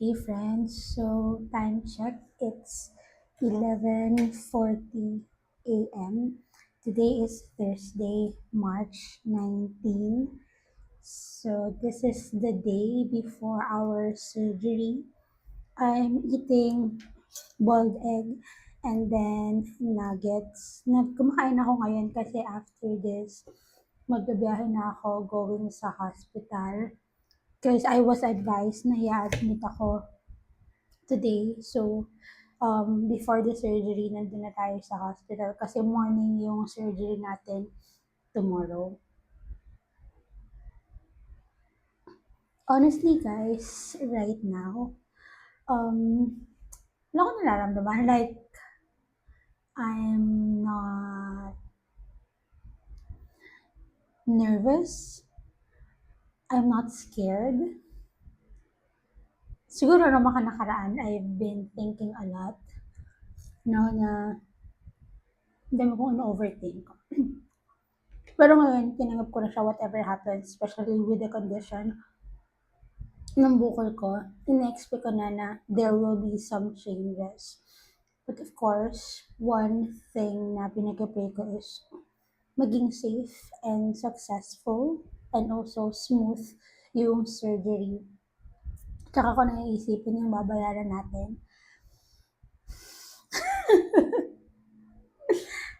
Hey friends, so time check, it's 11:40 a.m. Today is Thursday, March 19. So this is the day before our surgery. I'm eating boiled egg and then nuggets. Kumakain ako ngayon kasi after this, magbabiyahe na ako going sa hospital. Because I was advised na i-admit ako today. So, before the surgery, nandun na tayo sa hospital kasi morning yung surgery natin tomorrow. Honestly, guys, right now, wala akong nararamdaman. Like, I'm not nervous. I'm not scared. Siguro naman nakaraan, I've been thinking a lot. No, na dami kong overthink. Pero ngayon, tinanggap ko na siya whatever happens, especially with the condition ng bukol ko. In-expect ko na there will be some changes. But of course, one thing na pinag-pray ko is maging safe and successful and also smooth yung surgery. Tsaka ko naiisipin yung babayaran natin.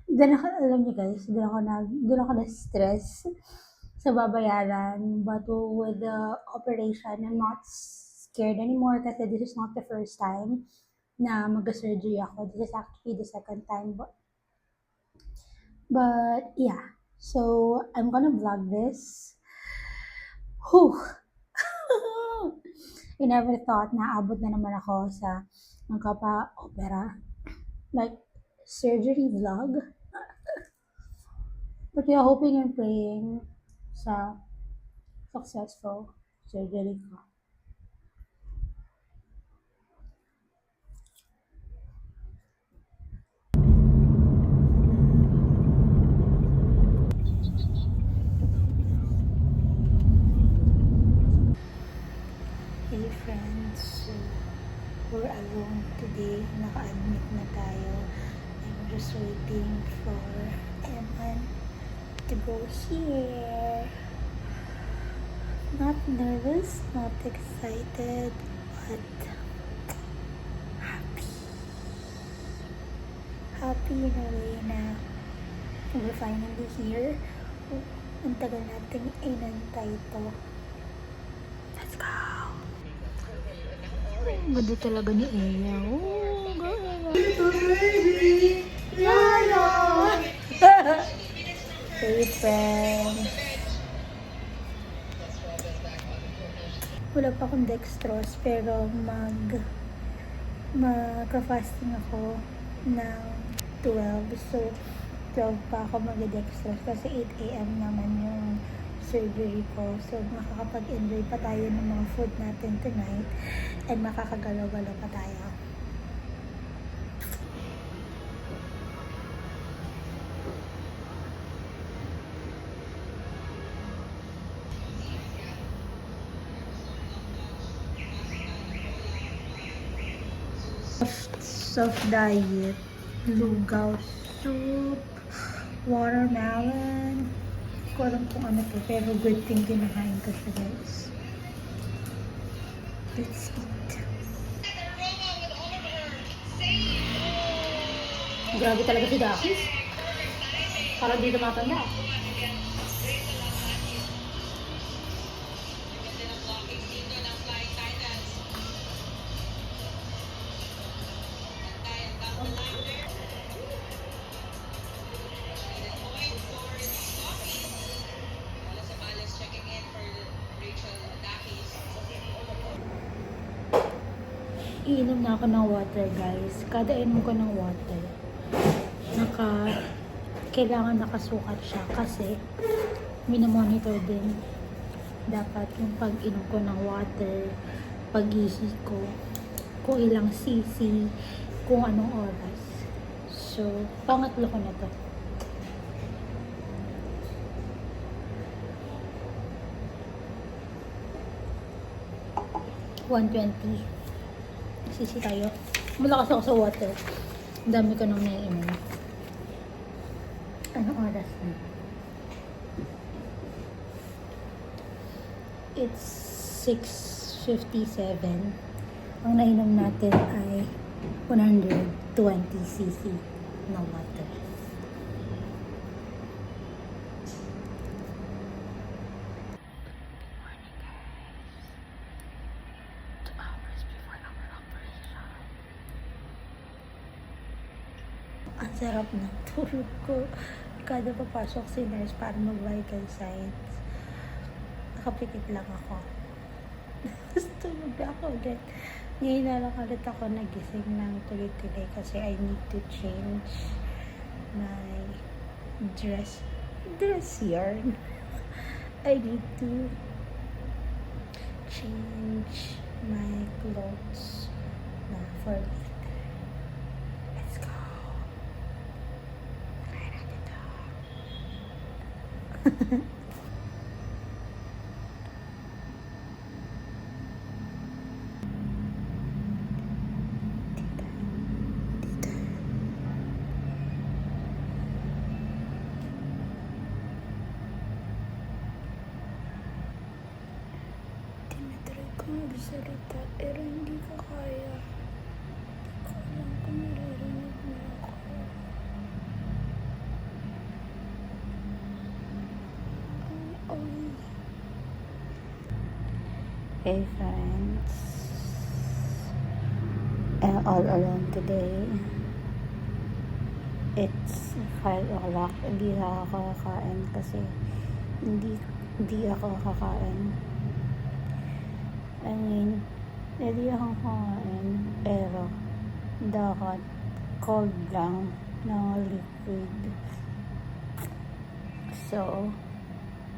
Doon ako, alam niyo guys, doon ako na-stress sa babayaran. But with the operation, I'm not scared anymore kasi this is not the first time na mag-surgery ako. This is actually the second time. But yeah, so I'm gonna vlog this. Whew! I never thought na abot na naman ako sa magkapa-opera. Like, surgery vlog. But yeah, hoping and praying sa successful surgery ko. Hey friends, so we're alone today. Naka-admit na tayo. I'm just waiting for Eman to go here. Not nervous, not excited, but happy. Happy in a way na we're finally here. Ang tagal nating inantay to. Let's go! Ang ganda talaga ni Eya. Oh, baby! Lalo! Hey, friends! Wala pa akong dextrose, pero magka-fasting ako ng 12. So, 12 pa ako mag-dextrose kasi 8 a.m. naman yung surgery ko. So, makakapag-enjoy pa tayo ng mga food natin tonight and makakagalaw-galaw pa tayo. Soft diet, lugaw soup, watermelon. Hindi ko alam kung ano to, pero good thing kinakain ko siya, guys. Let's eat. Grabe talaga si Dakis. Parang di na matanda. Iinom na ako ng water, guys. Kada inom ko ng water, kailangan nakasukat siya kasi minomonitor din dapat yung pag-inom ko ng water, pag-ihi ko, kung ilang cc, kung anong oras. So, pangatlo ko na to. 120. Magsisi tayo. Malakas ako sa water. Ang dami ko nung naiinom. Anong oras na? It's 6:57. Ang nainom natin ay 120 cc ng water. Ang sarap ng tulog ko. Kada papasok si nurse para mag-vital signs, nakapikit lang ako. Tulog na ako ulit. Ngayon na lang ulit ako nagising ng tuloy-tuloy kasi I need to change my dress yarn. I need to change my clothes na for later. Let's go. Kaya natin to. Tinatry ko magsalita pero hindi ko kaya. Hindi ko alam kung naririnig mo ako. Hey friends, all alone today. It's 5 o'clock. Hindi na ako kakain kasi hindi ako kakain. I mean, hindi ako kakain pero dapat cold lang na liquid. So,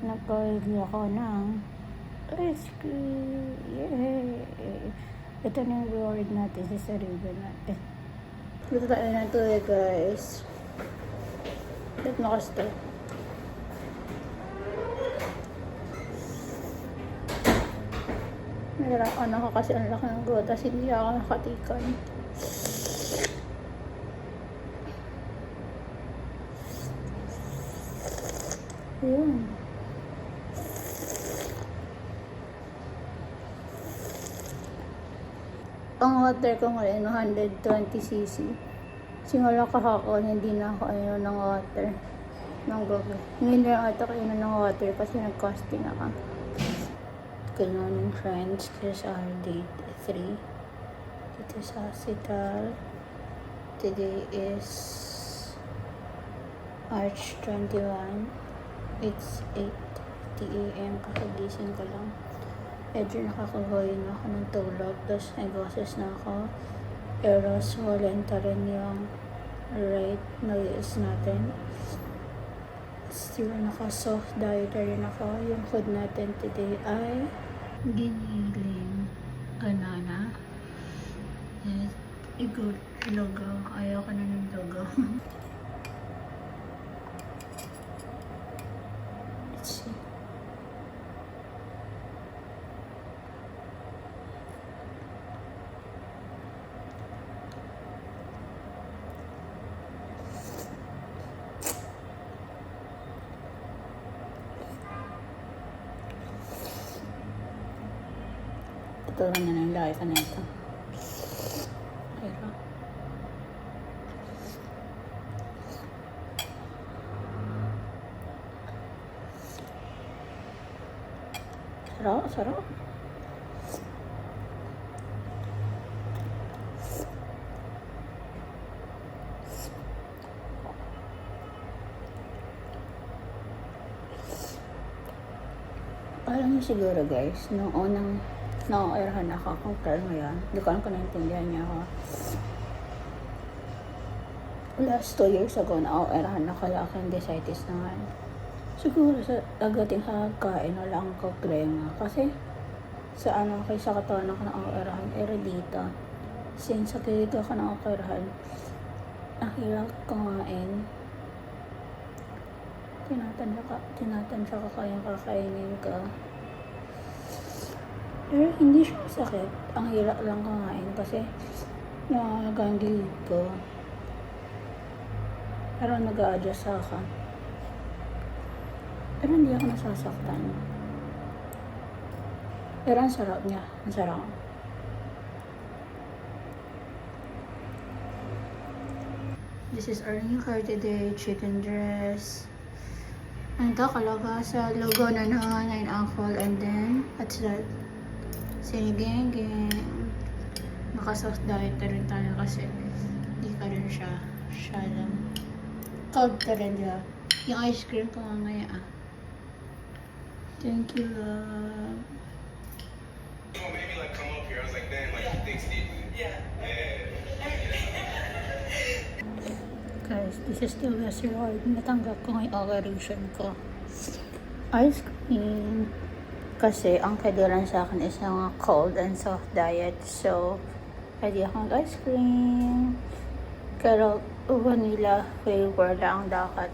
nagpahili ako ng ice cream. Yay! Ito na yung reward natin sa sarili natin. Dito tayo na ito guys. Ba't nakastart? Nagalakan ako kasi ang laki ng gotas. Hindi ako nakatikan. Ayun. Ang water ko ngayon, 120 cc. Simula kahapon, hindi na ako ayun ng water. Ng gabi. Ngayon na ata kayo ng water kasi nag-casting ako. Good morning friends. This is our day 3. Dito sa hospital. Today is March 21. It's 8:30 a.m. Kakagising ko lang. Medyo nakakahoy na ako ng tulog. Tapos may boses na ako. Pero swollen pa rin yung right nose natin. Still naka-soft diet rin ako. Yung food natin today ay giniling banana. Yes, igod logo. Ayaw ko na ng logo. Let's see. Ito na ng laki ka na ito. Pero sarap. Alam mo siguro guys, nung unang na-airhan ako kung term ngayon, hindi ko alam kung naintindihan niya ako. Last 2 years ago, na-airhan ako lang appendicitis naman. Siguro sa agating kakain wala akong problema. Kasi sa sa katawan ako na-airhan, dito. Since sa dito ako na-airhan, ang hirap kumain. Tinatansya ka kaya kakainin ka. Pero hindi siya masakit. Ang hirap lang kumain kasi nakakagilid ko. Pero nag-a-adjust ako. Pero hindi ako nasasaktan. Pero ang sarap niya. Ang sarap. This is our new car today. Chicken dress. Ang ito, kalabasa. Logo na naman. An apple. And then, what's that? Sinigang. Naka-soft diet na rin tayo kasi hindi ka rin siya lang. Cold ka rin, di ba? Yung ice cream ko mamaya Thank you, love. Maybe like come up here. I was like, damn, like he thinks deeply. Yeah. Guys, this is the best reward. Natanggap ko ngayong operation ko. Ice cream. Kasi ang kailangan sa akin is yung cold and soft diet. So, pwede akong ice cream. Pero vanilla flavor lang dapat.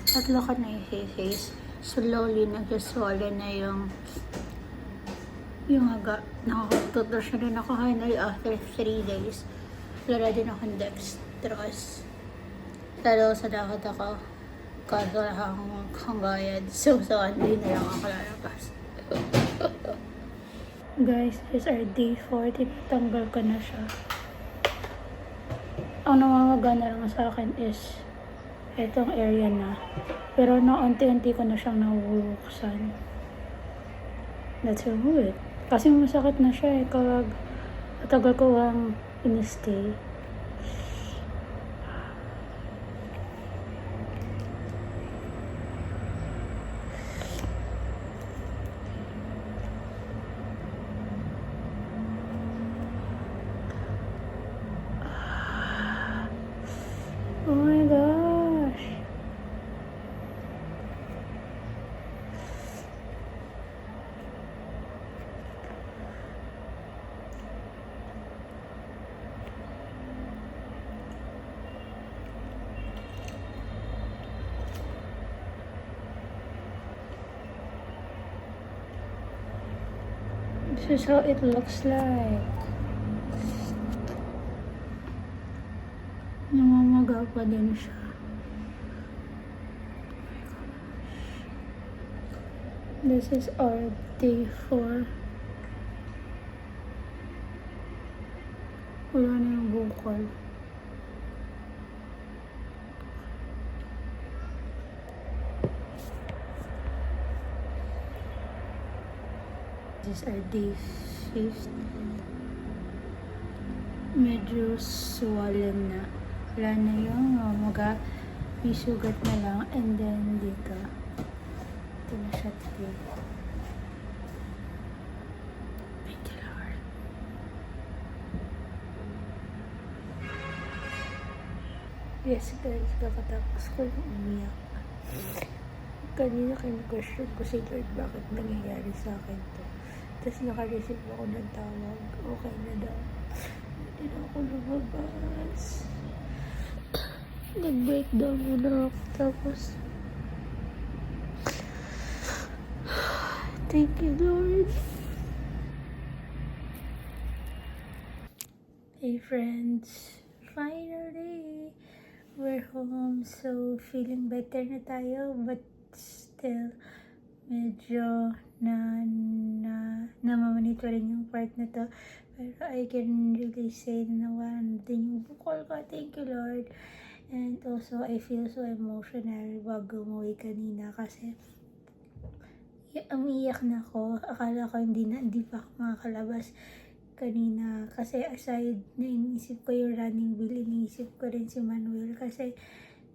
Tatlo ka na i-face. Slowly nag-swallow na yung aga. Nakakatutros na rin ako finally after 3 days. Wala din akong dextrose. Lalo sa dapat ako. Kaso akong bayad. So, hindi na lang ako lalabas. Guys, this is our day 4. Tinatanggal ko na siya. Ang namamagana lang sa akin is itong area na. Pero unti-unti ko na siyang nabubuksan. That's so good. Kasi masakit na siya kapag matagal ko ang in-stay. Oh my gosh. This is how it looks like. Namamaga pa din siya. This is our day 4. Wala na yung bukol. This is our day 5. Medyo swollen na. Wala na yung mga may sugat na lang. And then dito. Ito na siya today. Thank you, Lord. Yes guys, kakatapos ko yung umiyak. Kanina kinag-question ko si Lord bakit nangyayari sa akin to. Tapos naka-receive ako ng tawag. Okay na daw. Hindi na ako lumabas. Nag-breakdown muna ako. Tapos, thank you, Lord. Hey friends, finally, we're home. So, feeling better na tayo. But still, medyo namamonitoring yung part na to. Pero I can really say na nawala na din yung bukol ko. Thank you, Lord. And also, I feel so emotional bago umuwi kanina kasi umiiyak na ako. Akala ko hindi pa ako makakalabas kanina. Kasi aside na iniisip ko yung running bill, iniisip ko rin si Manuel kasi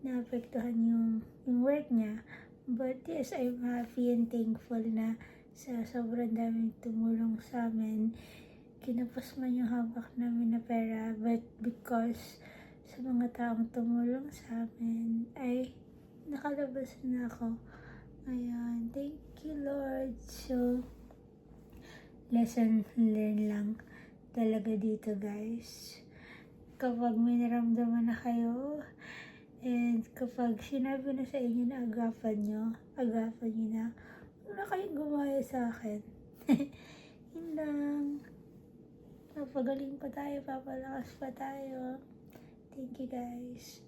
naapektuhan yung work niya. But yes, I'm happy and thankful na sa sobrang daming tumulong sa amin. Kinapos man yung hawak namin na pera, but because sa mga taong tumulong sa amin, ay nakalabas na ako. Ayan, thank you, Lord. So, lesson learned lang talaga dito, guys. Kapag may naramdaman na kayo, and kapag sinabi na sa inyo na agapan nyo na, wala kayong gumaya sa akin. Yun lang. Papagaling pa tayo, papalakas pa tayo. Thank you guys.